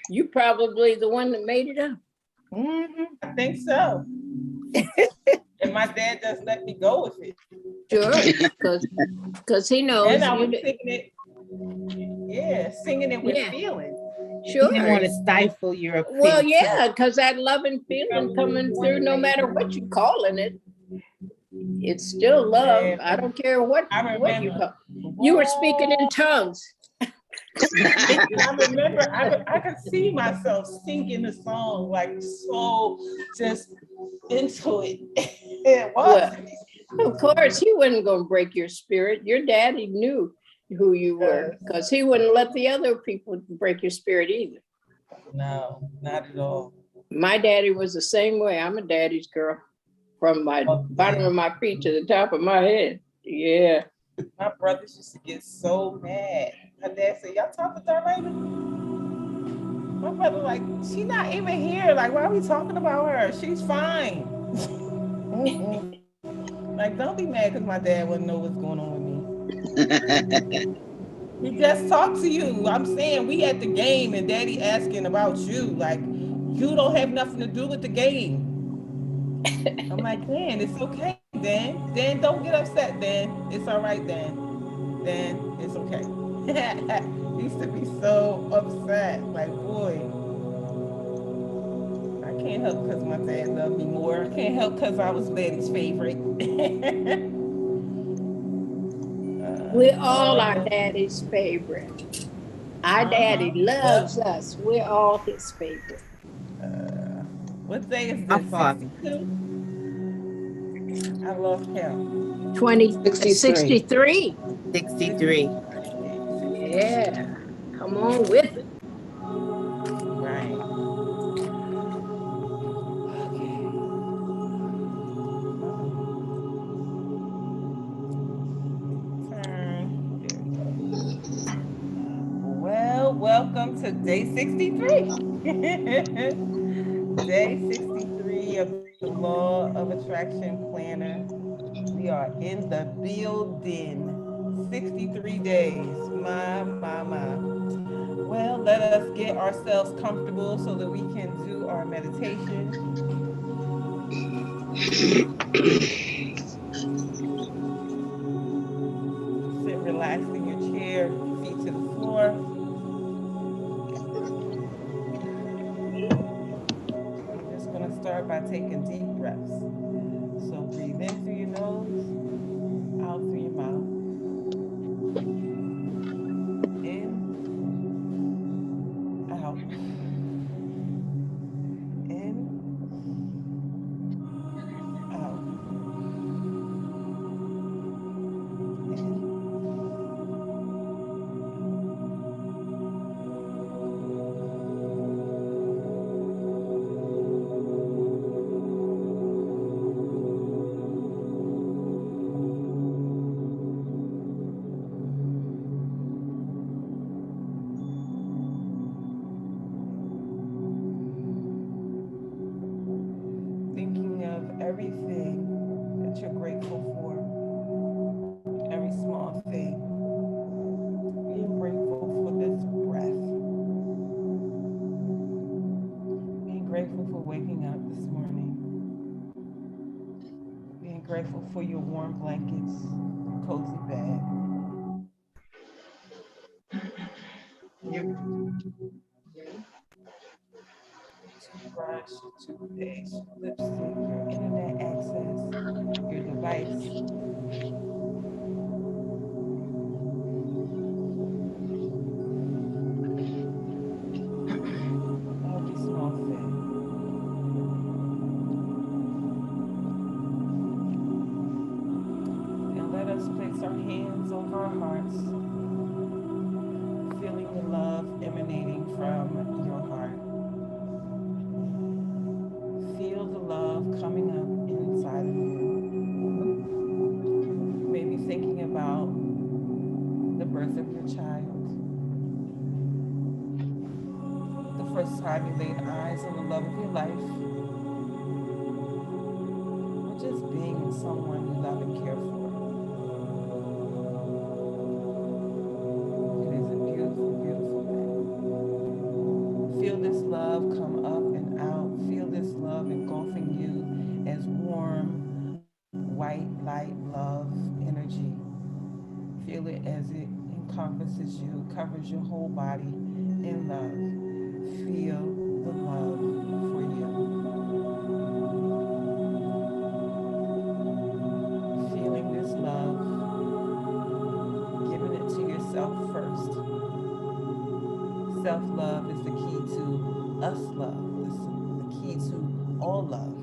You probably the one that made it up. I think so. And my dad just let me go with it. Sure, because he knows. And I was singing it. Yeah, singing it with feeling. Sure. You didn't want to stifle your Well, yeah, because that love and feeling coming through, no matter what you're calling it, it's still love. Yeah. I don't care what you call. You were speaking in tongues. I remember I could see myself singing the song like so just into it. It was. Well, of course, he wasn't going to break your spirit. Your daddy knew who you were because he wouldn't let the other people break your spirit either. No, not at all. My daddy was the same way. I'm a daddy's girl from my bottom of my feet to the top of my head. Yeah. My brothers used to get so mad. My dad said, y'all talk to Darlaina? My brother like, she's not even here. Like, why are we talking about her? She's fine. Like, don't be mad because my dad wouldn't know what's going on with me. He just talked to you. I'm saying we at the game and daddy asking about you. Like, you don't have nothing to do with the game. I'm like, Dan, it's okay, Dan. Dan, don't get upset, Dan. It's all right, Dan. Dan, it's okay. He used to be so upset. Like, boy, I can't help because my dad loved me more. I can't help because I was daddy's favorite. We all are daddy's favorite. Our daddy loves us. We're all his favorite. What day is this? 62? I lost count. 63. 63. Yeah. Come on with it. Right. Well, welcome to day 63. Day 63 of the Law of Attraction Planner. We are in the building. 63 days. My. Well, let us get ourselves comfortable so that we can do our meditation. Sit relaxed in your chair, feet to the floor. I'm just going to start by taking deep breaths. So breathe in through your nose, out through your mouth. In, out. In, out. Thinking of everything that you're grateful for, every small thing. Being grateful for this breath. Being grateful for waking up this morning. Being grateful for your warm blankets, cozy bed. Toothbrush, toothpaste, lipstick, your internet access, your device. Every small thing. Now let us place our hands over our hearts, feeling the love emanating from your heart. Feel the love coming up inside of you. Maybe thinking about the birth of your child. The first time you laid eyes on the love of your life. Or just being with someone you love and care for. It is a beautiful, beautiful thing. Feel love come up and out. Feel this love engulfing you as warm, white light love energy. Feel it as it encompasses you, covers your whole body in love. Feel the love for you. Feeling this love, giving it to yourself first. Self-love is the key to us love. It's the key to all love.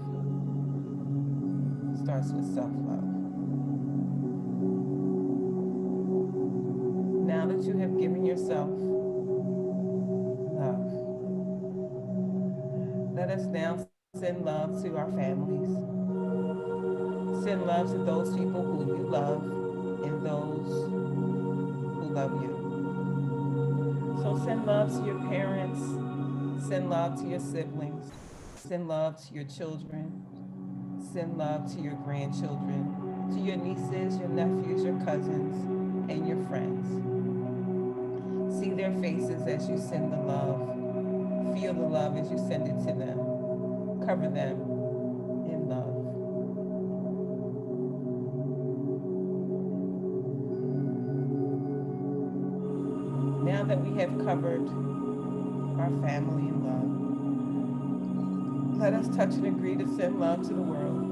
Starts with self-love. Now that you have given yourself love, let us now send love to our families. Send love to those people who you love and those who love you. So send love to your parents, send love to your siblings, send love to your children, send love to your grandchildren, to your nieces, your nephews, your cousins, and your friends. See their faces as you send the love. Feel the love as you send it to them. Cover them in love. Now that we have covered our family in love, let us touch and agree to send love to the world.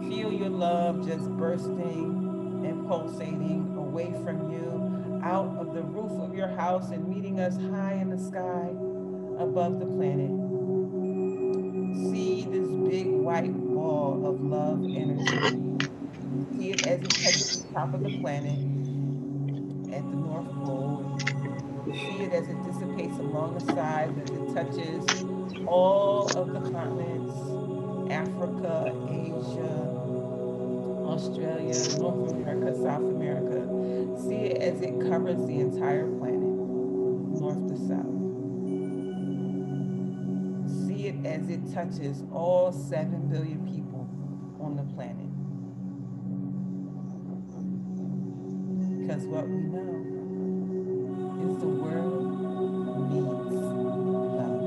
Feel your love just bursting and pulsating away from you, out of the roof of your house and meeting us high in the sky above the planet. See this big white ball of love energy. See it as it touches the top of the planet at the North Pole. See it as it dissipates along the sides, as it touches all of the continents, Africa, Asia, Australia, North America, South America. See it as it covers the entire planet, north to south. See it as it touches all 7 billion people on the planet. Because what we know is the world needs love.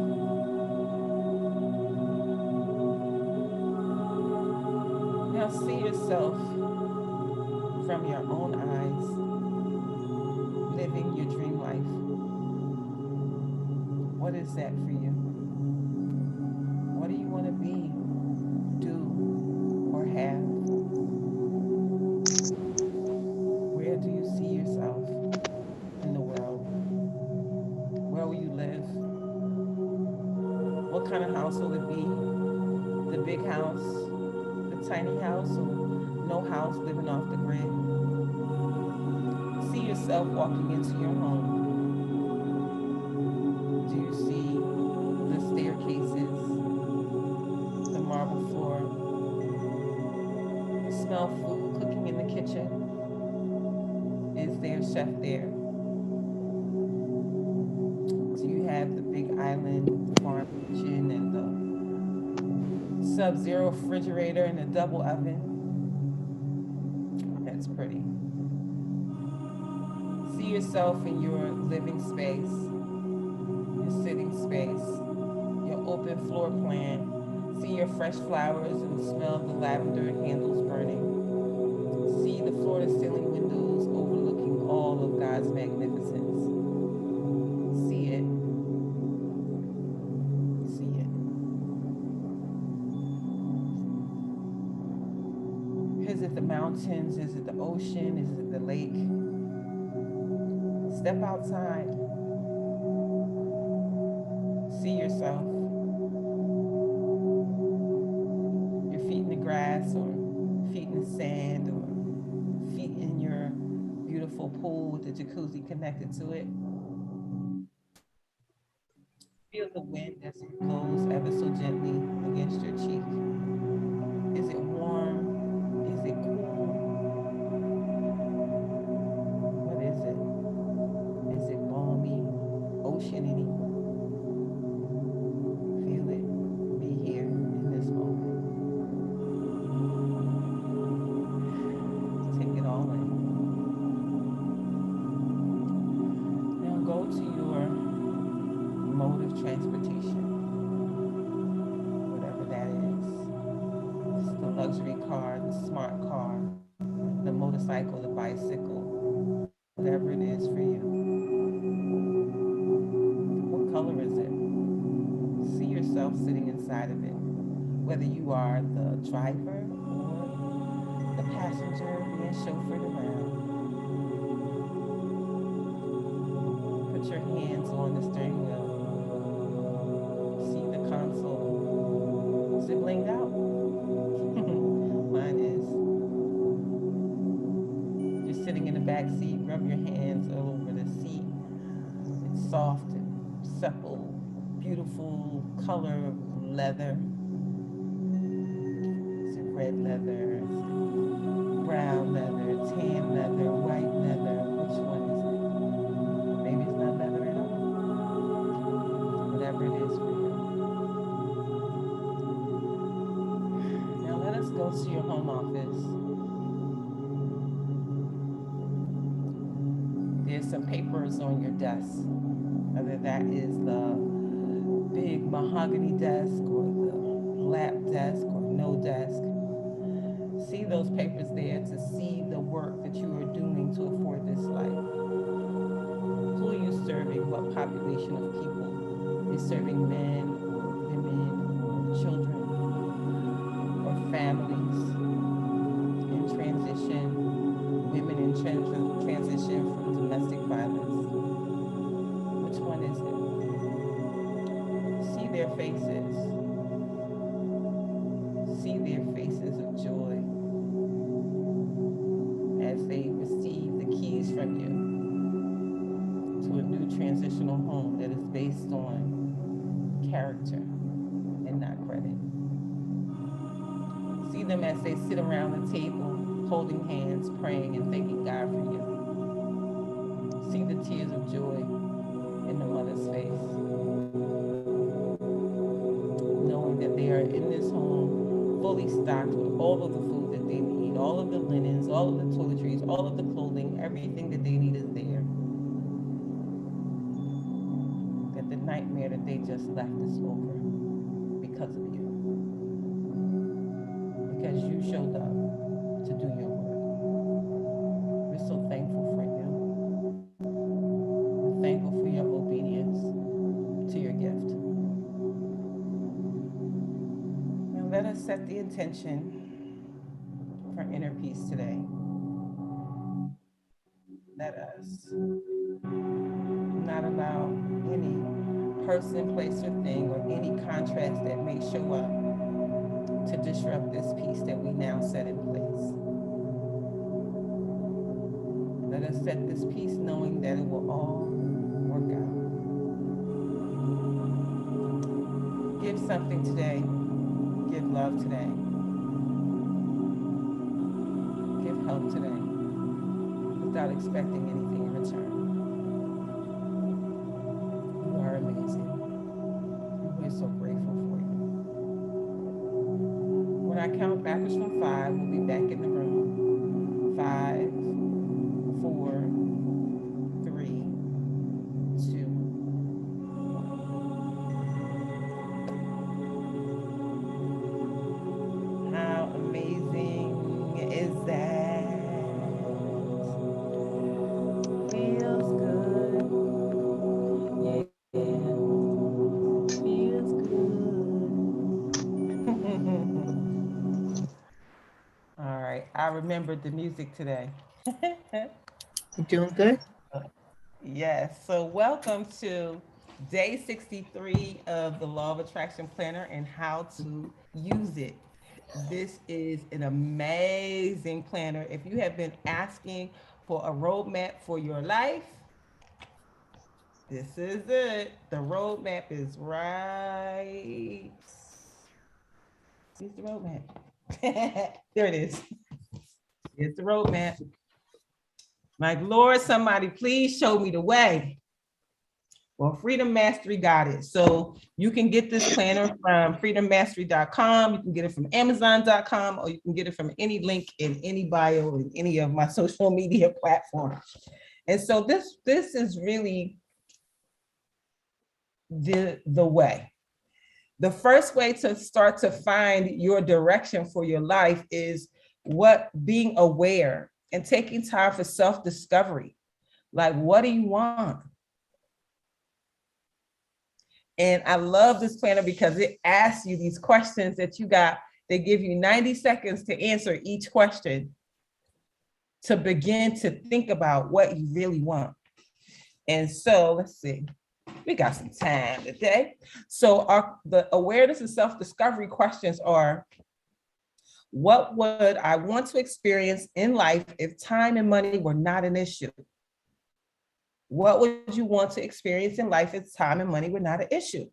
Now see yourself from your own eyes, living your dream life. What is that for you? What do you want to be, do, or have? Where do you see yourself in the world? Where will you live? What kind of house will it be? The big house, the tiny house, or no house, living off the grid? See yourself walking into your home. Do you see the staircases, the marble floor? Smell food cooking in the kitchen? Is there a chef there? Do you have the big island farm kitchen and the sub-zero refrigerator and a double oven? That's pretty. See yourself in your living space, your sitting space, your open floor plan. See your fresh flowers and smell the lavender candles burning. See the floor-to-ceiling windows overlooking all of God's magnificence. See it. See it. Is it the mountains? Is it the ocean? Is it the lake? Step outside. See yourself. Your feet in the grass, or feet in the sand, or feet in your beautiful pool with the jacuzzi connected to it. Feel the wind as it blows ever so gently against your cheek. Is it warm? Is it cool? What is it? Is it balmy, oceany? Feel it. Be here in this moment. Take it all in. Now go to your mode of transportation, whatever that is. It's the luxury car, the smart car, the motorcycle, the bicycle, whatever it is for you. What color is it? See yourself sitting inside of it, whether you are the driver or the passenger being chauffeured around. Put your hands on the steering wheel. See the console. Is it blinged out? Mine is. You're sitting in the back seat, rub your hands all over the seat. It's soft and supple, beautiful color of leather. Is it red leather? Is it brown leather, tan leather, white leather? Which one is it? Maybe it's not leather at all. Whatever it is for you. Now let us go to your home office. There's some papers on your desk, whether that is the big mahogany desk or the lap desk or no desk. See those papers there to see the work that you are doing to afford this life. Who are you serving? What population of people? You're serving men or women or children or families in transition, women in transition from domestic violence. Which one is it? See their faces. See their faces of joy as they receive the keys from you to a new transitional home that is based on character and not credit. See them as they sit around the table, holding hands, praying and thanking God for you. See the tears of joy in the mother's face, knowing that they are in this home fully stocked with all of the food that they need, all of the linens, all of the toiletries, all of the clothing, everything that they need is there. That the nightmare that they just left is over because of you. Because you showed up to do your work. We're so thankful for you. We're thankful for your obedience to your gift. Now let us set the intention for inner peace today. Let us not allow any person, place, or thing, or any contrast that may show up to disrupt this peace that we now set in place. Let us set this peace knowing that it will all work out. Give something today. Give love today. Give help today without expecting anything in return. You are amazing. We're so grateful for you. When I count backwards from 5, we'll be back in the room. 5, 4, 3, 2, 1. How amazing is that? Feels good. Yeah. Feels good. All right. I remembered the music today. You doing good? Yes. So welcome to day 63 of the Law of Attraction Planner and how to use it. This is an amazing planner. If you have been asking for a roadmap for your life, this is it. The roadmap is right. Here's the roadmap. There it is. Here's the roadmap. Like, Lord, somebody please show me the way. Well, Freedom Mastery got it. So you can get this planner from freedommastery.com. You can get it from amazon.com, or you can get it from any link in any bio in any of my social media platforms. And so this is really the way. The first way to start to find your direction for your life is being aware and taking time for self-discovery. Like, what do you want? And I love this planner because it asks you these questions that you got. They give you 90 seconds to answer each question to begin to think about what you really want. And so let's see. We got some time today. So the awareness and self-discovery questions are, what would I want to experience in life if time and money were not an issue? What would you want to experience in life if time and money were not an issue?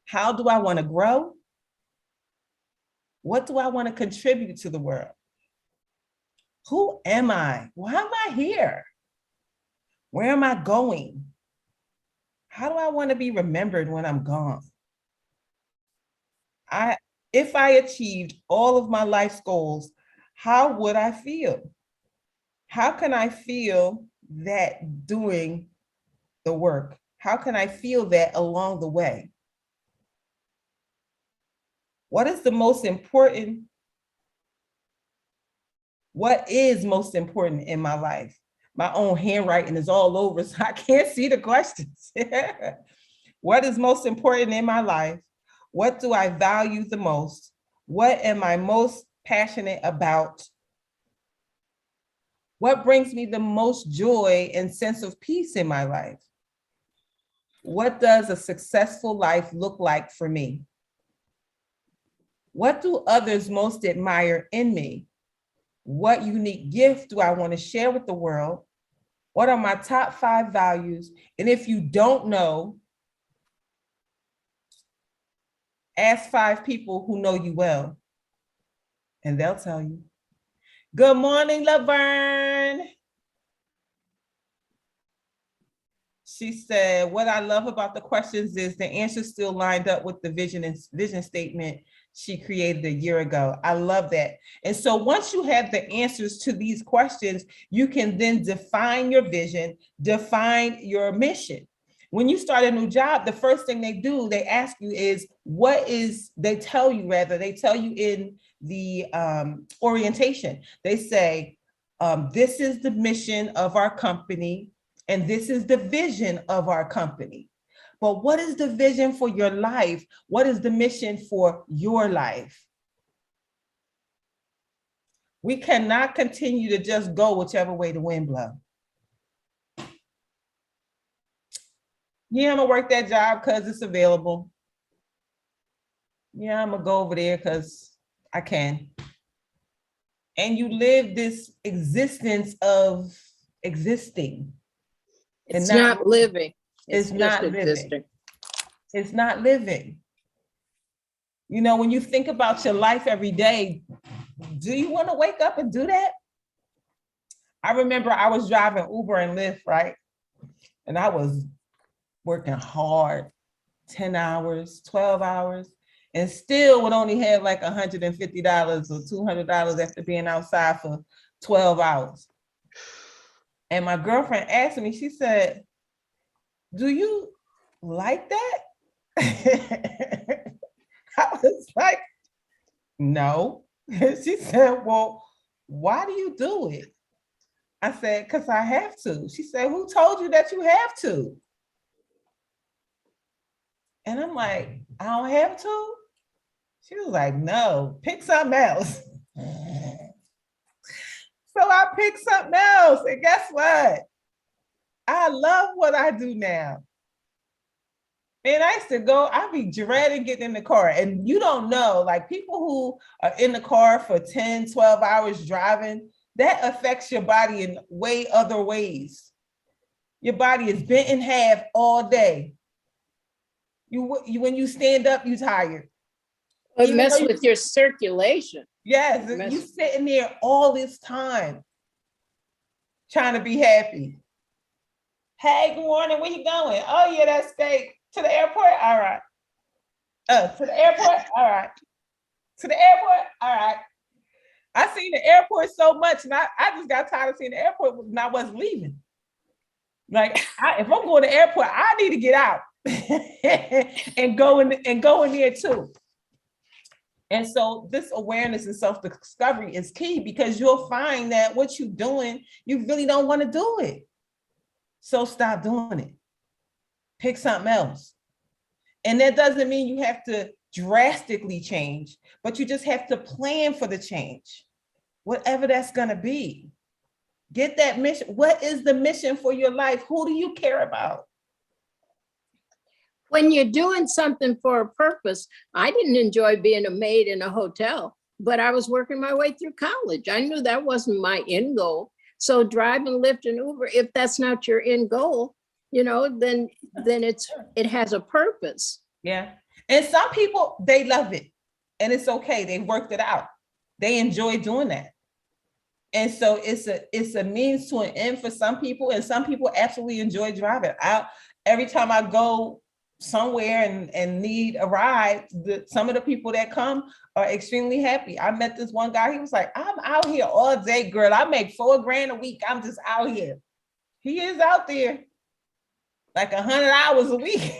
How do I want to grow? What do I want to contribute to the world? Who am I? Why am I here? Where am I going? How do I want to be remembered when I'm gone? If I achieved all of my life's goals, how would I feel? How can I feel that doing the work? How can I feel that along the way? What is most important in my life? My own handwriting is all over, so I can't see the questions. What is most important in my life? What do I value the most? What am I most passionate about? What brings me the most joy and sense of peace in my life? What does a successful life look like for me? What do others most admire in me? What unique gift do I want to share with the world? What are my top 5 values? And if you don't know, ask 5 people who know you well, and they'll tell you. Good morning, Laverne. She said, what I love about the questions is the answers still lined up with the vision statement she created a year ago. I love that. And so once you have the answers to these questions, you can then define your vision, define your mission. When you start a new job, the first thing they do, they ask you is, they tell you in the orientation, they say, this is the mission of our company, and this is the vision of our company. But what is the vision for your life? What is the mission for your life? We cannot continue to just go whichever way the wind blows. Yeah, I'm gonna work that job because it's available. Yeah, I'm gonna go over there because I can. And you live this existence of existing. It's not living. It's not living. It's not living. You know, when you think about your life every day, do you want to wake up and do that? I remember I was driving Uber and Lyft, right? And I was working hard, 10 hours, 12 hours, and still would only have like $150 or $200 after being outside for 12 hours. And my girlfriend asked me, she said, do you like that? I was like, no. She said, well, why do you do it? I said, because I have to. She said, who told you that you have to? And I'm like, I don't have to? She was like, no, pick something else. So I picked something else. And guess what? I love what I do now. And I used to go, I'd be dreading getting in the car. And you don't know, like people who are in the car for 10, 12 hours driving, that affects your body in way other ways. Your body is bent in half all day. When you stand up, you're tired. It messes with your circulation. Yes, you sitting there all this time trying to be happy. Hey, good morning, where you going? Oh yeah, that's steak. To the airport? All right. To the airport? All right. To the airport? All right. I seen the airport so much, and I just got tired of seeing the airport and I wasn't leaving. Like, if I'm going to the airport, I need to get out. and go in there too. And so this awareness and self-discovery is key, because you'll find that what you're doing, you really don't want to do it. So stop doing it. Pick something else. And that doesn't mean you have to drastically change, but you just have to plan for the change, whatever that's going to be. Get that mission. What is the mission for your life? Who do you care about? When you're doing something for a purpose, I didn't enjoy being a maid in a hotel, but I was working my way through college. I knew that wasn't my end goal. So drive and Lyft and Uber, if that's not your end goal, then it has a purpose. Yeah. And some people, they love it and it's okay. They worked it out. They enjoy doing that. And so it's a means to an end for some people, and some people absolutely enjoy driving. Every time I go somewhere and need a ride, some of the people that come are extremely happy. I met this one guy, he was like, I'm out here all day, girl. I make $4,000 a week. I'm just out here. He is out there like 100 hours a week,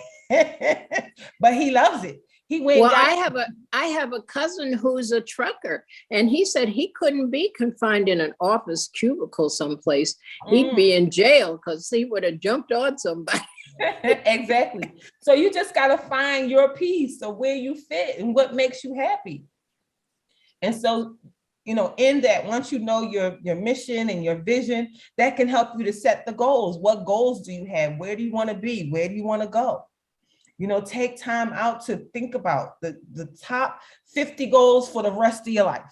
but he loves it. I have a cousin who's a trucker, and he said he couldn't be confined in an office cubicle someplace. He'd be in jail because he would have jumped on somebody. Exactly. So you just got to find your piece of where you fit and what makes you happy. And so, in that, once you know your mission and your vision, that can help you to set the goals. What goals do you have? Where do you want to be? Where do you want to go? Take time out to think about the top 50 goals for the rest of your life.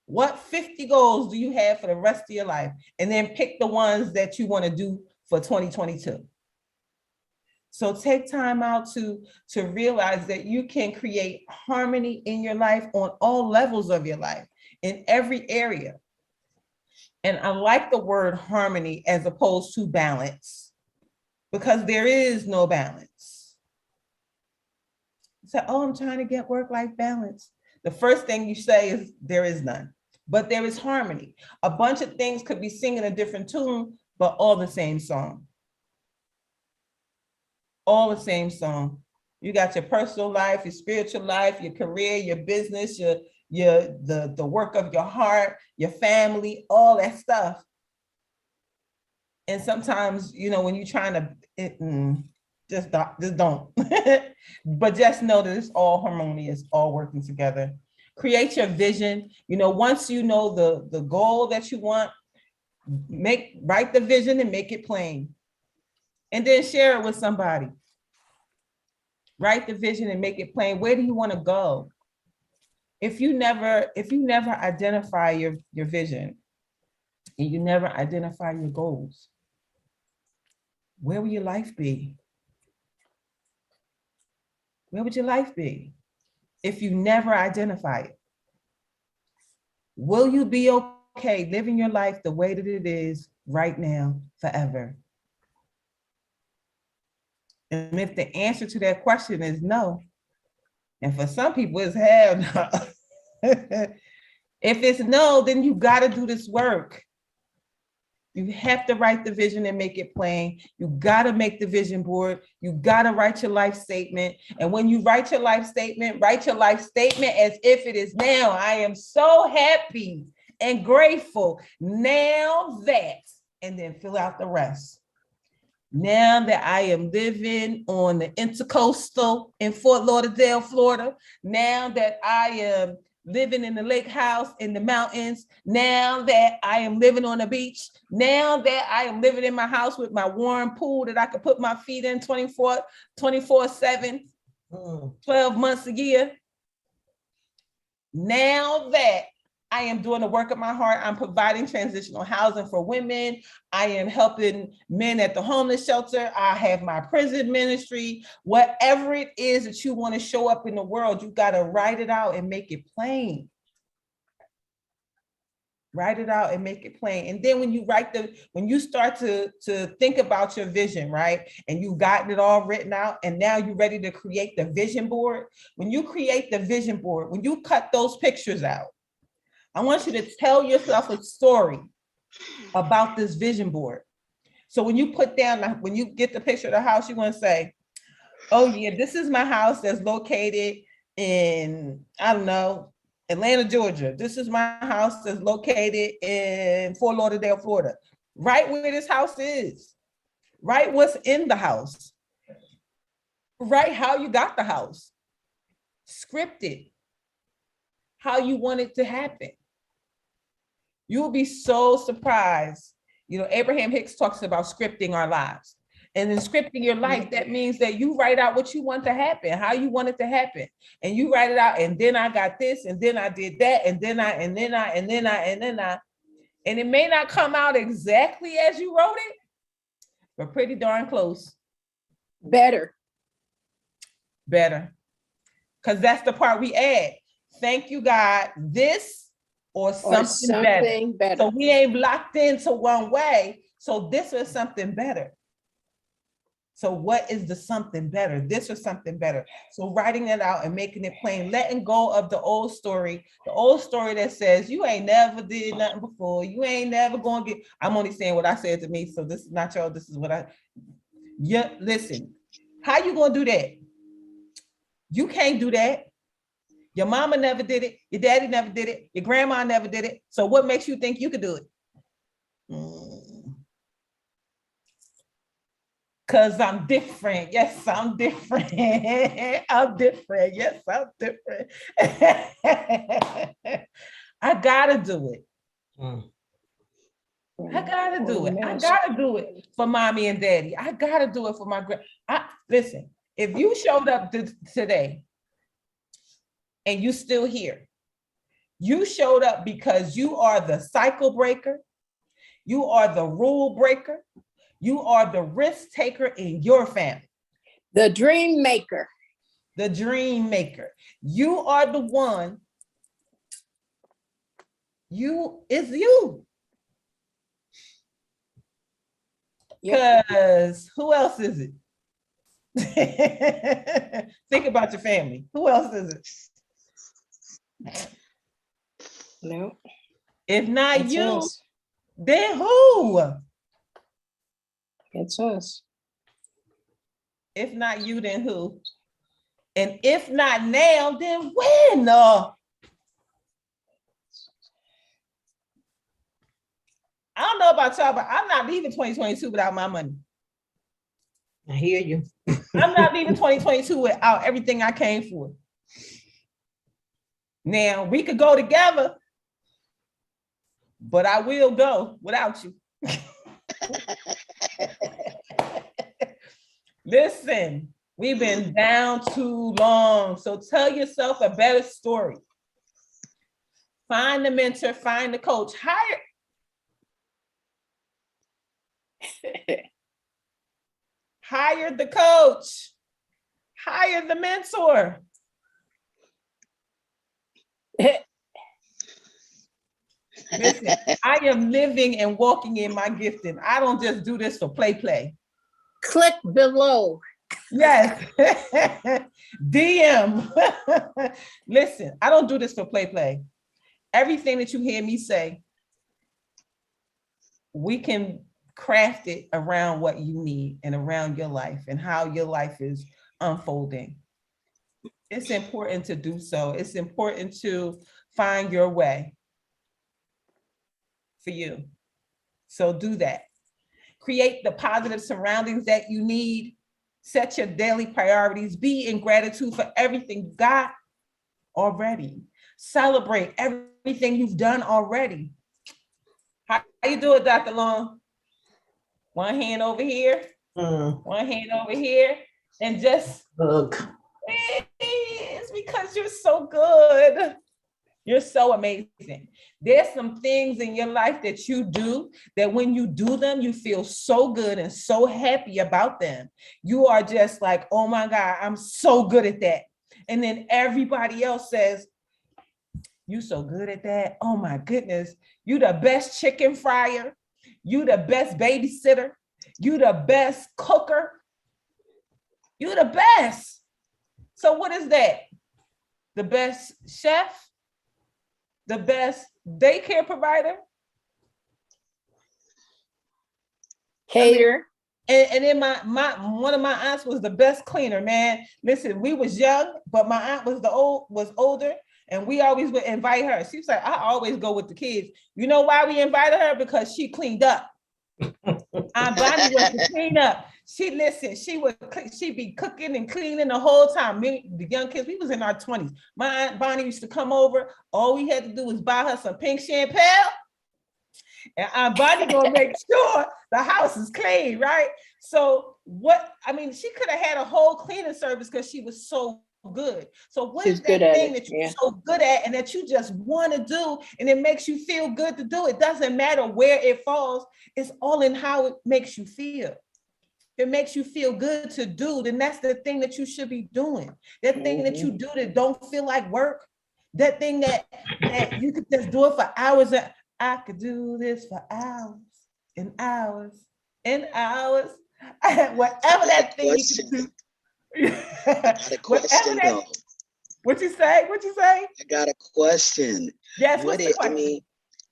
What 50 goals do you have for the rest of your life? And then pick the ones that you want to do for 2022. So take time out to realize that you can create harmony in your life on all levels of your life, in every area. And I like the word harmony as opposed to balance, because there is no balance. Say, oh, I'm trying to get work-life balance. The first thing you say is there is none, but there is harmony. A bunch of things could be singing a different tune, but all the same song. All the same song. You got your personal life, your spiritual life, your career, your business, the work of your heart, your family, all that stuff. And sometimes, when you're trying to, just don't. But just know that it's all harmonious, all working together. Create your vision. Once you know the goal that you want, write the vision and make it plain. And then share it with somebody. Write the vision and make it plain. Where do you want to go? If you never identify your vision and you never identify your goals, where will your life be? Where would your life be if you never identify it? Will you be okay living your life the way that it is right now, forever? And if the answer to that question is no, and for some people it's hell no. If it's no, then you got to do this work. You have to write the vision and make it plain. You got to make the vision board. You got to write your life statement. And when you write your life statement as if it is now. I am so happy and grateful now that, and then fill out the rest. Now that I am living on the Intercoastal in Fort Lauderdale, Florida. Now that I am living in the lake house in the mountains. Now that I am living on the beach. Now that I am living in my house with my warm pool that I could put my feet in 24/7, 12 months a year. Now that I am doing the work of my heart, I'm providing transitional housing for women. I am helping men at the homeless shelter. I have my prison ministry. Whatever it is that you want to show up in the world, you got to write it out and make it plain. Write it out and make it plain. And then when you start to think about your vision, right? And you've gotten it all written out, and now you're ready to create the vision board. When you create the vision board, when you cut those pictures out, I want you to tell yourself a story about this vision board. So when you when you get the picture of the house, you're going to say, Oh yeah, this is my house that's located in, I don't know, Atlanta, Georgia. This is my house that's located in Fort Lauderdale, Florida. Write where this house is. Write what's in the house. Write how you got the house. Script it. How you want it to happen. You'll be so surprised. You know, Abraham Hicks talks about scripting our lives. And in scripting your life, that means that you write out what you want to happen, how you want it to happen. And you write it out, and then I got this, and then I did that, and then I. And it may not come out exactly as you wrote it, but pretty darn close. Better. Better. Because that's the part we add. Thank you, God, this or something better. So we ain't locked into one way. So this is something better. So what is the something better? This or something better. So writing it out and making it plain, letting go of the old story that says you ain't never did nothing before. You ain't never gonna get, I'm only saying what I said to me. So this is not y'all, this is what listen, how you gonna do that? You can't do that. Your mama never did it. Your daddy never did it. Your grandma never did it. So what makes you think you could do it? Because I'm different. Yes, I'm different. I'm different. Yes, I'm different. I gotta do it. I gotta do it. I gotta do it for mommy and daddy. I gotta do it for my listen, if you showed up today and you still here, you showed up because you are the cycle breaker. You are the rule breaker. You are the risk taker in your family. The dream maker. The dream maker. You are the one. It's you. Because who else is it? Think about your family. Who else is it? No. If not it's you, us. Then who? It's us. If not you, then who? And if not now, then when? I don't know about y'all, but I'm not leaving 2022 without my money. I hear you. I'm not leaving 2022 without everything I came for. Now, we could go together, but I will go without you. Listen, we've been down too long. So tell yourself a better story. Find the mentor, find the coach, hire the coach, hire the mentor. Listen, I am living and walking in my gifting. I don't just do this for play. Click below. Yes. DM. Listen, I don't do this for play. Everything that you hear me say, we can craft it around what you need and around your life and how your life is unfolding. It's important to do so. It's important to find your way for you. So do that. Create the positive surroundings that you need. Set your daily priorities. Be in gratitude for everything you got already. Celebrate everything you've done already. How you do it, Dr. Long? One hand over here, one hand over here, and just look. It's because you're so good. You're so amazing. There's some things in your life that you do that when you do them, you feel so good and so happy about them. You are just like, oh my God, I'm so good at that. And then everybody else says, you so good at that. Oh my goodness. You the best chicken fryer. You the best babysitter. You the best cooker. You the best. So what is that? The best chef? The best daycare provider? Cater. And then my one of my aunts was the best cleaner, man. Listen, we was young, but my aunt was older, and we always would invite her. She was like, I always go with the kids. You know why we invited her? Because she cleaned up. Aunt Bonnie was to clean up. She'd be cooking and cleaning the whole time. Me, the young kids, we was in our 20s. My Aunt Bonnie used to come over. All we had to do was buy her some pink champagne. And Aunt Bonnie gonna make sure the house is clean, right? So she could have had a whole cleaning service because she was so good. So what is that thing that you're so good at and that you just want to do and it makes you feel good to do? It doesn't matter where it falls. It's all in how it makes you feel. If it makes you feel good to do, then that's the thing that you should be doing. That thing that you do that don't feel like work. That thing that you could just do it for hours. I could do this for hours and hours and hours. Whatever that thing you can do. I got a question though. What you say? I got a question. Yes, what's the question?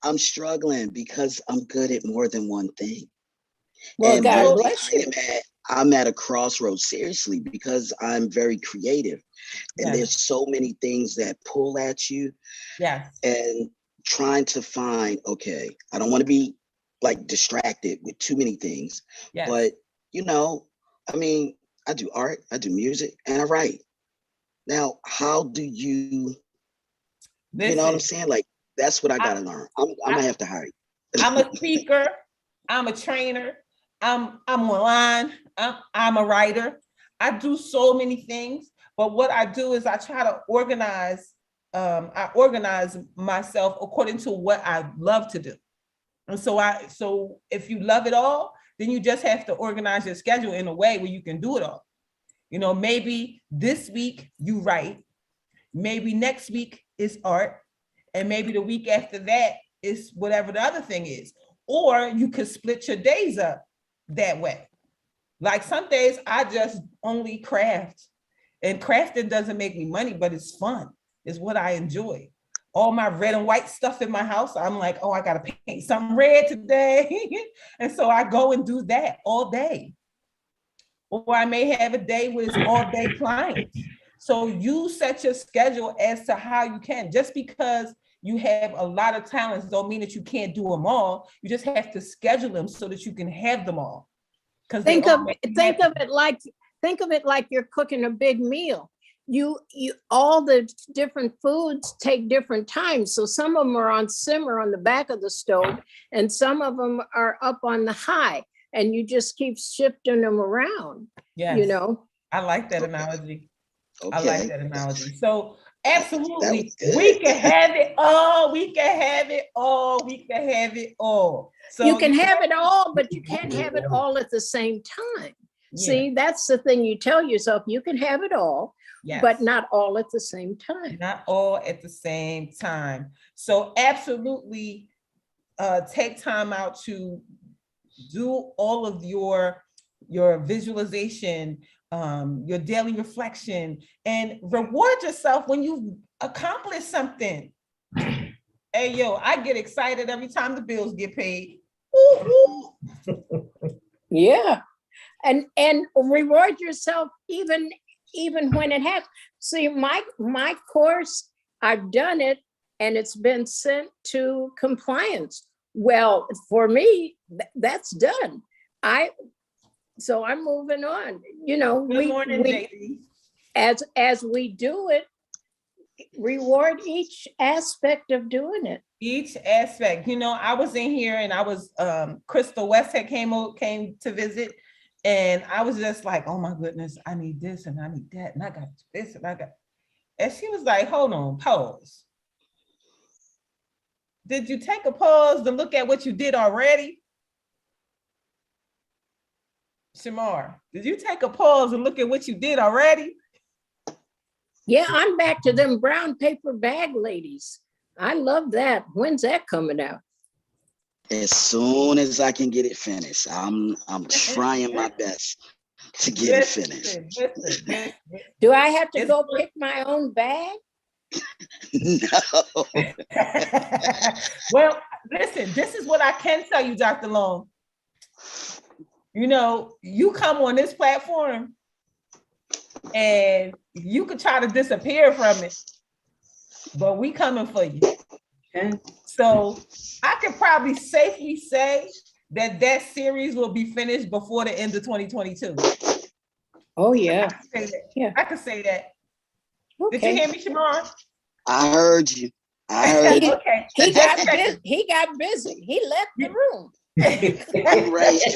I'm struggling because I'm good at more than one thing. Well, and God really, bless you. I'm at a crossroads, seriously, because I'm very creative. And there's so many things that pull at you. Yes. And trying to find, okay, I don't want to be like distracted with too many things. Yes. But, I do art, I do music, and I write. Now, how do you, you know what I'm saying? Like, that's what I got to learn. I'm going to have to hire you. I'm a speaker. I'm a trainer. I'm online. I'm a writer. I do so many things, but what I do is I try to organize. I organize myself according to what I love to do. And so if you love it all, then you just have to organize your schedule in a way where you can do it all. Maybe this week you write, maybe next week is art, and maybe the week after that is whatever the other thing is. Or you could split your days up that way. Like some days I just only craft, and crafting doesn't make me money, but it's fun. It's what I enjoy. All my red and white stuff in my house, I'm like, oh, I got to paint something red today. And so I go and do that all day. Or I may have a day where it's all day clients. So you set your schedule as to how you can. Just because you have a lot of talents don't mean that you can't do them all. You just have to schedule them so that you can have them all. Think of it like you're cooking a big meal. You all the different foods take different times. So some of them are on simmer on the back of the stove, and some of them are up on the high, and you just keep shifting them around. Yes. I like that analogy. Okay. I like that analogy. So absolutely, we can have it all. We can have it all. We can have it all. So you can have it all, but you can't have it all at the same time. Yeah. See, that's the thing you tell yourself. You can have it all, but not all at the same time. Not all at the same time. So absolutely take time out to do all of your visualization, your daily reflection, and reward yourself when you accomplish something. Hey, yo, I get excited every time the bills get paid. Yeah. And reward yourself even when it happens. See, my course, I've done it and it's been sent to compliance. Well, for me, that's done. So I'm moving on. Good morning, JD. As we do it, reward each aspect of doing it. Each aspect. I was in here and I was Crystal West had came to visit, and I was just like, oh my goodness, I need this and I need that, and I got this and I got. And she was like, hold on, pause. Did you take a pause to look at what you did already? Shamar, did you take a pause and look at what you did already? Yeah, I'm back to them brown paper bag ladies. I love that. When's that coming out? As soon as I can get it finished. I'm trying my best to get it finished. Listen. Do I have to go pick my own bag? No. Well, listen, this is what I can tell you, Dr. Long. You know, you come on this platform and you could try to disappear from it, but we coming for you. Okay. So I can probably safely say that that series will be finished before the end of 2022. Oh, yeah. Yeah. I could say that. Okay. Did you hear me, Shamar? I heard you. I heard you. Okay. He got busy. He left the room. Right.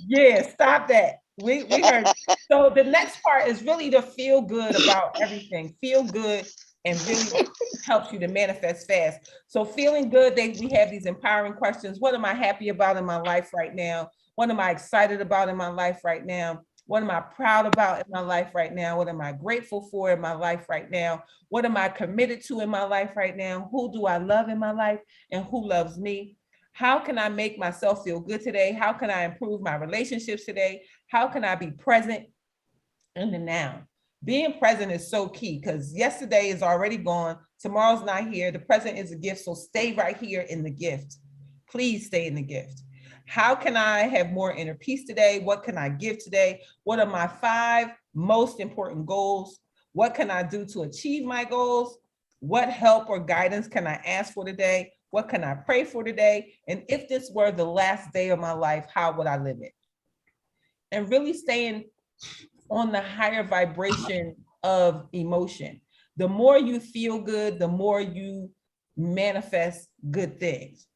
Yeah, stop that. We heard. So the next part is really to feel good about everything. Feel good and really helps you to manifest fast. So feeling good, we have these empowering questions. What am I happy about in my life right now? What am I excited about in my life right now? What am I proud about in my life right now? What am I grateful for in my life right now? What am I committed to in my life right now? Who do I love in my life and who loves me? How can I make myself feel good today? How can I improve my relationships today? How can I be present in the now? Being present is so key because yesterday is already gone. Tomorrow's not here. The present is a gift. So stay right here in the gift. Please stay in the gift. How can I have more inner peace today? What can I give today? What are my 5 most important goals? What can I do to achieve my goals? What help or guidance can I ask for today? What can I pray for today? And if this were the last day of my life, how would I live it? And really staying on the higher vibration of emotion. The more you feel good, the more you manifest good things.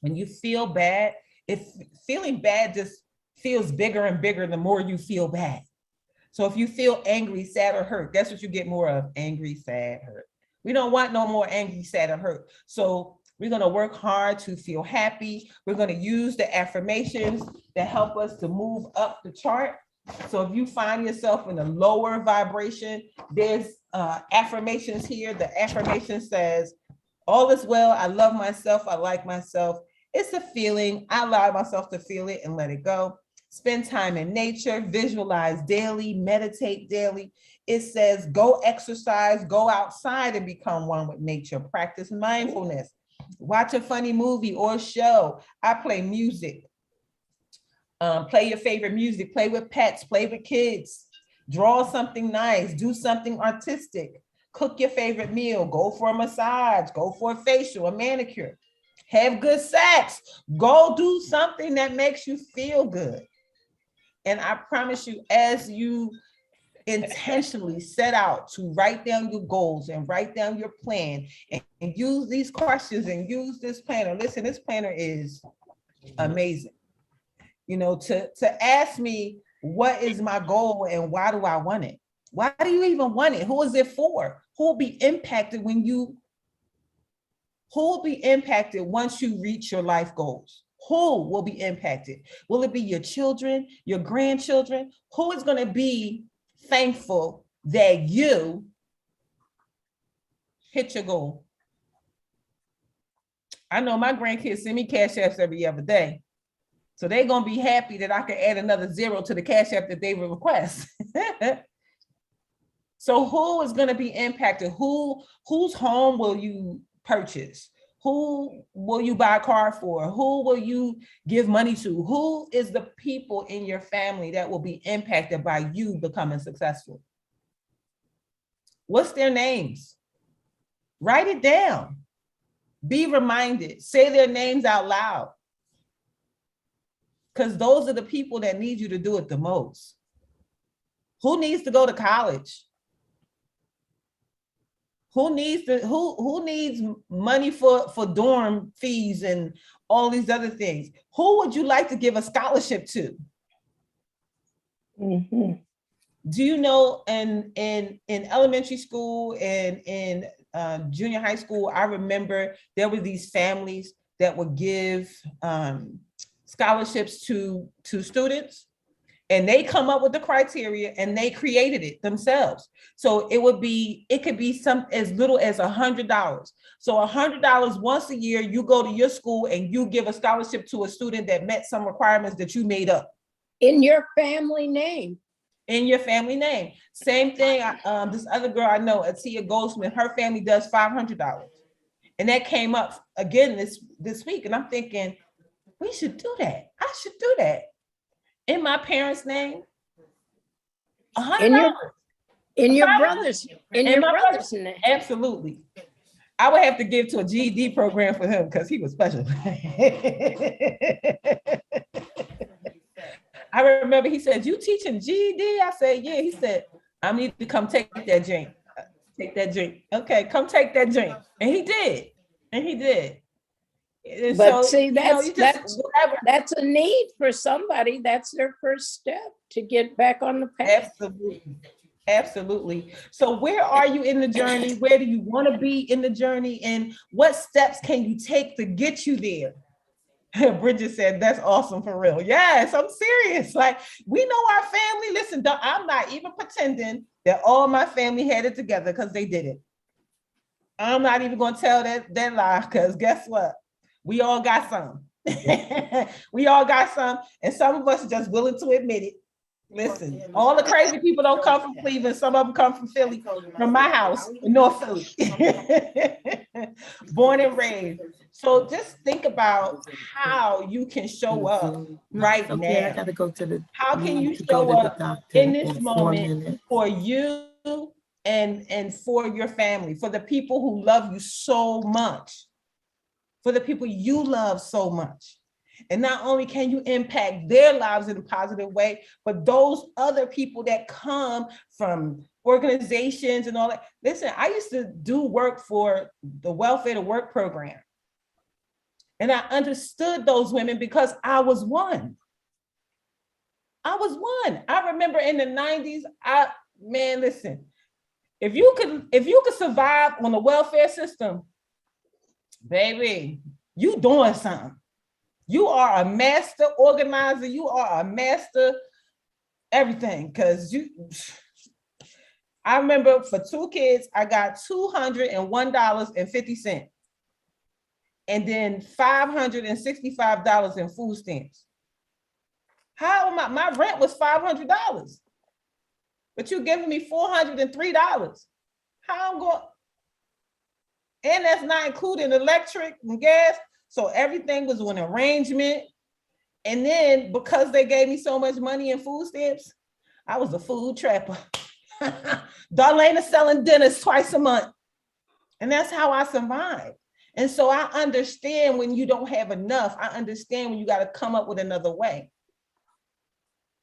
When you feel bad, if feeling bad just feels bigger and bigger the more you feel bad. So if you feel angry, sad, or hurt, that's what you get more of: angry, sad, hurt. We don't want no more angry, sad, or hurt. So we're going to work hard to feel happy. We're going to use the affirmations that help us to move up the chart. So if you find yourself in a lower vibration, there's affirmations here. The affirmation says, all is well, I love myself, I like myself. It's a feeling, I allow myself to feel it and let it go. Spend time in nature, visualize daily, meditate daily. It says, go exercise, go outside and become one with nature. Practice mindfulness. Watch a funny movie or show. I play music. Play your favorite music, play with pets, play with kids, draw something nice, do something artistic, cook your favorite meal, go for a massage, go for a facial, a manicure, have good sex, go do something that makes you feel good. And I promise you, as you intentionally set out to write down your goals and write down your plan and use these questions and use this planner. Listen, this planner is amazing. You know, to ask me, what is my goal and why do I want it? Why do you even want it? Who is it for? Who will be impacted who will be impacted once you reach your life goals? Who will be impacted? Will it be your children, your grandchildren? Who is going to be thankful that you hit your goal? I know my grandkids send me cash apps every other day. So they're going to be happy that I can add another 0 to the cash app that they will request. So who is going to be impacted? Whose home will you purchase? Who will you buy a car for? Who will you give money to? Who is the people in your family that will be impacted by you becoming successful? What's their names? Write it down. Be reminded. Say their names out loud. Because those are the people that need you to do it the most. Who needs to go to college? Who needs money for dorm fees and all these other things? Who would you like to give a scholarship to? Mm-hmm. Do you know in elementary school and in junior high school, I remember there were these families that would give scholarships to students, and they come up with the criteria and they created it themselves. So it could be some as little as $100. So $100 once a year, you go to your school and you give a scholarship to a student that met some requirements that you made up. In your family name. In your family name. Same thing. This other girl I know, Atia Goldsmith, her family does $500. And that came up again this week. And I'm thinking, We should do that. I should do that. In my parents' name. $100. In your brother's name. Absolutely. I would have to give to a GED program for him because he was special. I remember he said, "You teaching GED?" I said, "Yeah." He said, "I need to come take that drink. Take that drink." Okay, come take that drink. And he did. And he did. And But so, see, that's a need for somebody. That's their first step to get back on the path. Absolutely. Absolutely. So where are you in the journey? Where do you want to be in the journey? And what steps can you take to get you there? Bridget said, that's awesome for real. Yes, I'm serious. Like, we know our family. Listen, I'm not even pretending that all my family had it together because they did it. I'm not even going to tell that lie because guess what? We all got some. We all got some. And some of us are just willing to admit it. Listen, all the crazy people don't come from Cleveland. Some of them come from Philly, from my house in North Philly. Born and raised. So just think about how you can show up right now. I gotta go to the. How can you show up in this moment for you and for your family, for the people who love you so much, for the people you love so much? And not only can you impact their lives in a positive way, but those other people that come from organizations and all that. Listen, I used to do work for the Welfare to Work program. And I understood those women because I was one. I remember in the 90s, listen, if you could survive on the welfare system, baby, you doing something. You are a master organizer. You are a master everything. Because I remember for 2 kids, I got $201.50. And then $565 in food stamps. How am my rent was $500, but you giving me $403. How I'm going? And that's not including electric and gas. So everything was an arrangement. And then because they gave me so much money in food stamps, I was a food trapper. Darlaina selling dinners twice a month. And that's how I survived. And so I understand when you don't have enough. I understand when you got to come up with another way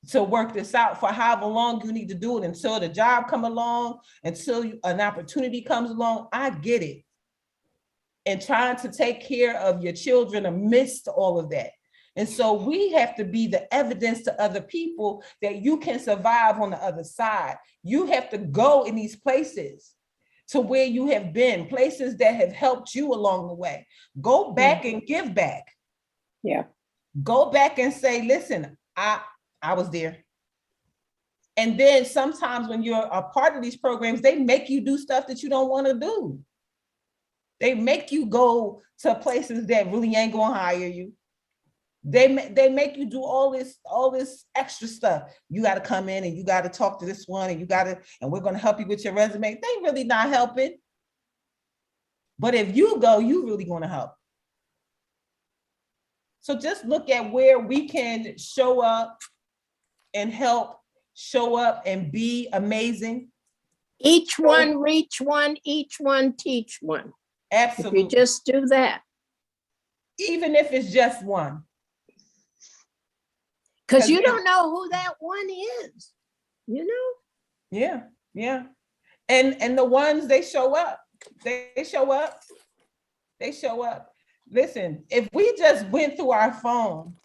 to work this out for however long you need to do it until the job come along, until an opportunity comes along. I get it. And trying to take care of your children amidst all of that. And so we have to be the evidence to other people that you can survive on the other side. You have to go in these places to where you have been, places that have helped you along the way. Go back and give back. Yeah. Go back and say, listen, I was there. And then sometimes when you're a part of these programs, they make you do stuff that you don't want to do. They make you go to places that really ain't gonna hire you. They make you do all this extra stuff. You got to come in and you got to talk to this one and we're going to help you with your resume. They really not helping. But if you go, you really going to help. So just look at where we can show up and help, show up and be amazing. Each one reach one, each one teach one. Absolutely. If you just do that. Even if it's just one. Because you don't know who that one is, you know? Yeah, yeah. And the ones they show up. Listen, if we just went through our phone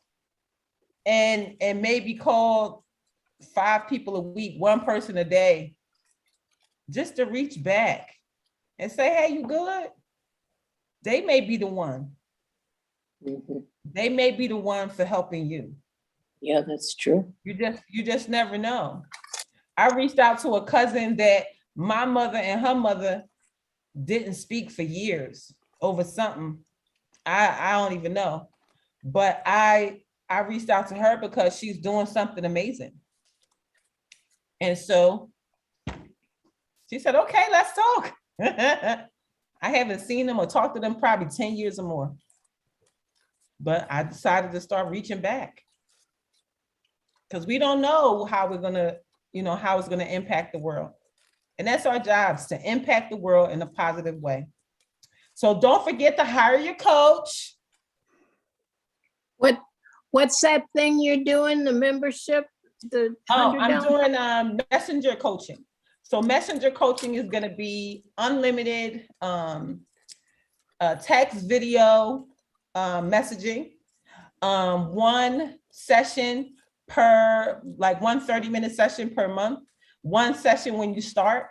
and maybe called 5 people a week, 1 person a day, just to reach back and say, hey, you good? They may be the one. Mm-hmm. They may be the one for helping you. Yeah, that's true. You just never know. I reached out to a cousin that my mother and her mother didn't speak for years over something. I don't even know. But I reached out to her because she's doing something amazing. And so she said, okay, let's talk. I haven't seen them or talked to them probably 10 years or more. but I decided to start reaching back because we don't know how we're gonna, how it's gonna impact the world. And that's our jobs, to impact the world in a positive way. So don't forget to hire your coach. What's that thing you're doing, the membership? I'm doing messenger coaching. So messenger coaching is going to be unlimited text, video, messaging, one session per, like 1 30-minute session per month, one session when you start.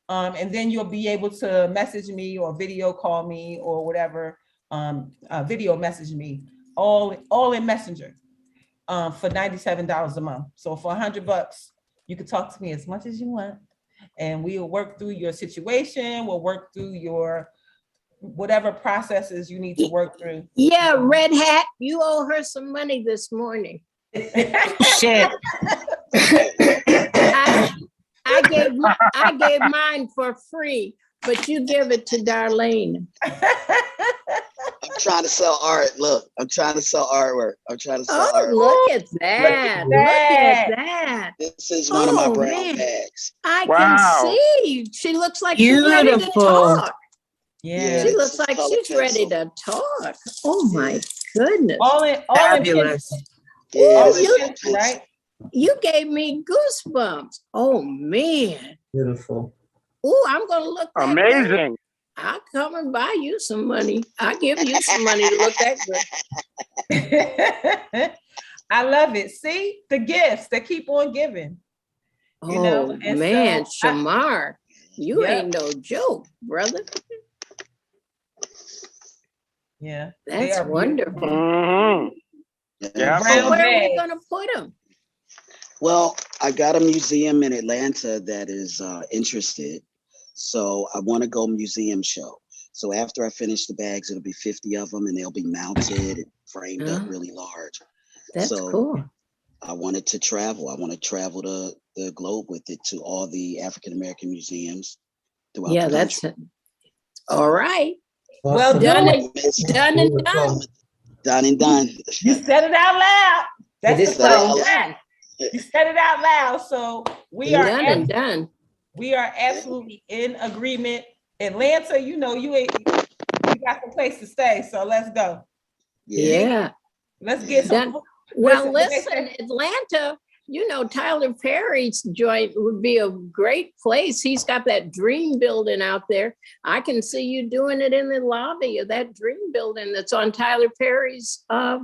And then you'll be able to message me or video call me or whatever, video message me, all in Messenger for $97 a month. So for $100, you can talk to me as much as you want, and we'll work through your situation. We'll work through your whatever processes you need to work through. Yeah, Red Hat, you owe her some money this morning. Shit. I gave mine for free, but you give it to Darlaina. I'm trying to sell art. Look, I'm trying to sell artwork. I'm trying to sell artwork. Look at that. Look at that. This is one of my brown bags. I can see. She looks like she's ready to talk. Yeah. She looks like she's ready to talk. Oh my goodness. Fabulous. Right? You gave me goosebumps. Oh man. Beautiful. Oh, I'm gonna look that amazing. good. I'll come and buy you some money. I'll give you some money to look that good. I love it. See the gifts that keep on giving. Oh man, so Shamar, you ain't no joke, brother. Yeah, that's wonderful. Mm-hmm. Yeah. So where are we gonna put them? Well, I got a museum in Atlanta that is interested. So I want to go museum show. So after I finish the bags, it'll be 50 of them and they'll be mounted and framed up really large. That's cool. I wanted to travel. I want to travel the globe with it to all the African-American museums throughout the country. That's it. All right. Well done and done. Done and done. You said it out loud. That's so. You said it out loud. So we are done and done. We are absolutely in agreement. Atlanta, you got some place to stay, so let's go. Yeah. Let's get some. Well, listen, Atlanta, Tyler Perry's joint would be a great place. He's got that dream building out there. I can see you doing it in the lobby of that dream building that's on Tyler Perry's I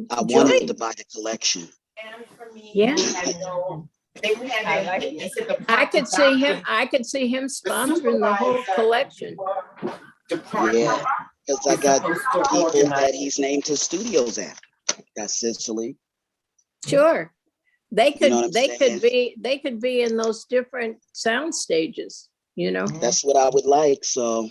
wanted to buy the collection. And for me, yeah. I could see him. I could see him sponsoring the whole collection. Yeah, because I got people that he's named his studios after. Got Cicely. Sure, they could. They saying? could be in those different sound stages. That's what I would like. So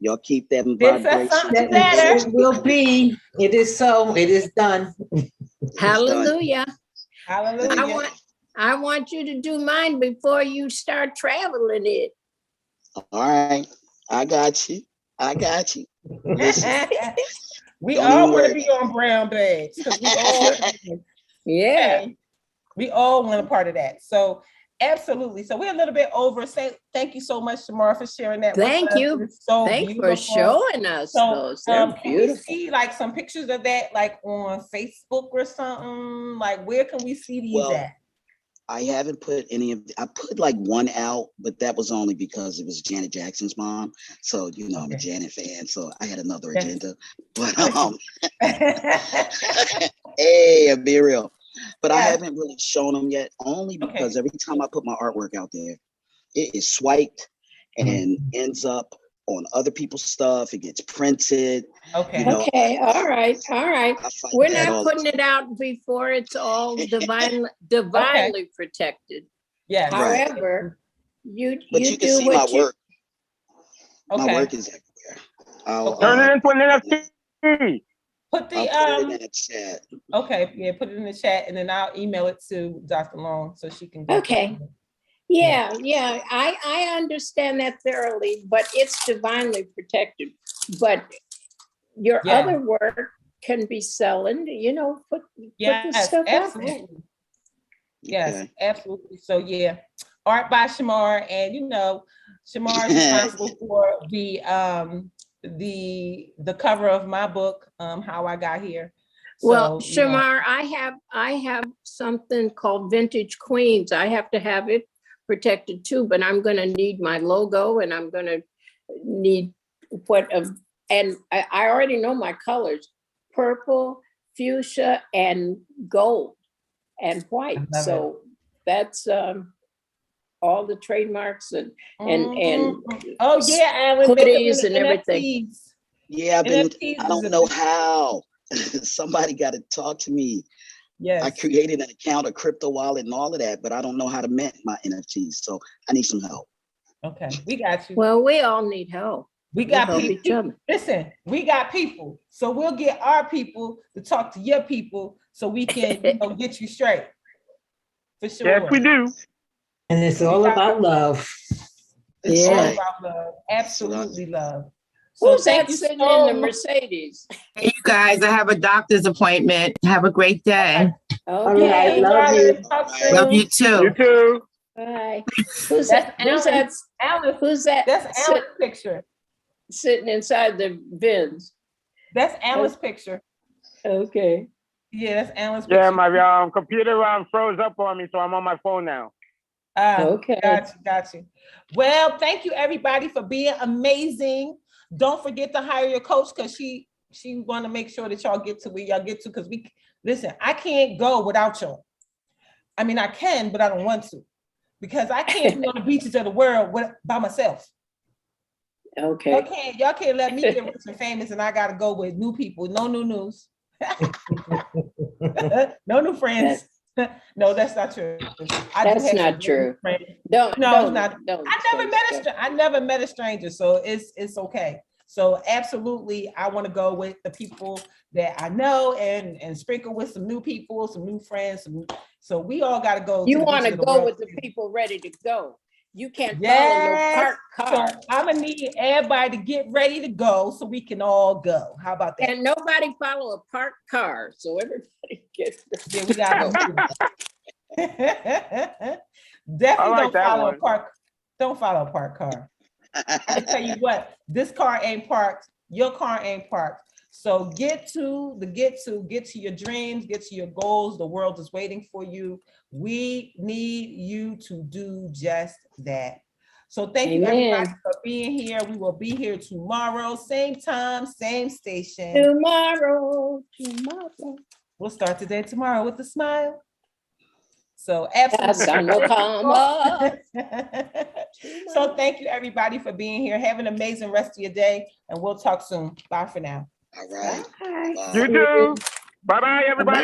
y'all keep that vibration. It will be. It is so. It is done. Hallelujah. Hallelujah. I want you to do mine before you start traveling it. All right. I got you. We all want to be on brown bags. We all want a part of that. So absolutely. So we're a little bit over. Thank you so much, Shamar, for sharing that. Thank you. So thanks for showing us those. They're beautiful. Can we see like some pictures of that, like on Facebook or something? Like where can we see these at? I haven't put I put like one out, but that was only because it was Janet Jackson's mom. So, I'm a Janet fan, so I had another agenda. But hey, I'll be real. But I haven't really shown them yet, only because every time I put my artwork out there, it is swiped and ends up on other people's stuff. It gets printed. Okay. All right. We're not putting it out before it's all divinely protected. Yeah. However, you can do see what my work. My work is everywhere. Turn it into an NFT. Put the put it in the chat. Okay, yeah, put it in the chat, and then I'll email it to Dr. Long so she can. Okay. Yeah. I understand that thoroughly, but it's divinely protected. But your Yeah. other work can be selling, put the Yes, stuff out there. absolutely. Yes, Okay. absolutely. So yeah, art by Shamar, and Shamar is responsible for the cover of my book, How I Got Here. Well, So, you know, Shamar, I have something called Vintage Queens. I have to have it protected too, but I'm gonna need my logo, and I'm gonna need and I already know my colors: purple, fuchsia, and gold and white. I love So that's all the trademarks and oh yeah, Alan, make hoodies them and everything. NFTs. Yeah, NFTs I don't know how. Somebody got to talk to me. Yes. I created an account, a crypto wallet, and all of that, but I don't know how to mint my NFTs. So I need some help. Okay, we got you. Well, we all need help. We got help each people. other. Listen, we got people. So we'll get our people to talk to your people so we can get you straight. For sure. Yes, we do. And it's all about love. It's all Yeah. about love. Absolutely love. Who's thank that you sitting so in the much. Mercedes? Hey, you guys, I have a doctor's appointment. Have a great day. All right, Okay. love you. Talk Bye. soon. Love you too. You too. Bye. Who's That's that? Who's Alan. that? Alan, Who's that? that's Alan's picture. Sitting inside the bins. That's Alan's picture. Okay. Yeah, that's Alan's picture. Yeah, my computer froze up on me, so I'm on my phone now. Okay. Got you. Well, thank you everybody for being amazing. Don't forget to hire your coach, because she want to make sure that y'all get to where y'all get to, because I can't go without y'all. I mean, I can, but I don't want to, because I can't be on the beaches of the world by myself. Okay. Y'all can't let me get rich and famous and I gotta go with new people. No new news. No new friends. No, that's not true. That's not true. Don't. No, it's not. Don't I never met a stranger, so it's okay. So absolutely, I want to go with the people that I know and sprinkle with some new people, some new friends. So we all got to go. You want to go with the people ready to go. You can't follow no parked car. So I'm gonna need everybody to get ready to go so we can all go. How about that? And nobody follow a parked car. So everybody gets. Yeah, we gotta go. Definitely like that follow one. a park. Don't follow a parked car. I tell you what, this car ain't parked. Your car ain't parked. So get to your dreams, get to your goals. The world is waiting for you. We need you to do just that. So thank you everybody for being here. We will be here tomorrow, same time, same station. Tomorrow. We'll start today tomorrow with a smile. So absolutely. So thank you everybody for being here. Have an amazing rest of your day, and we'll talk soon. Bye for now. All right. You too. Bye-bye, everybody.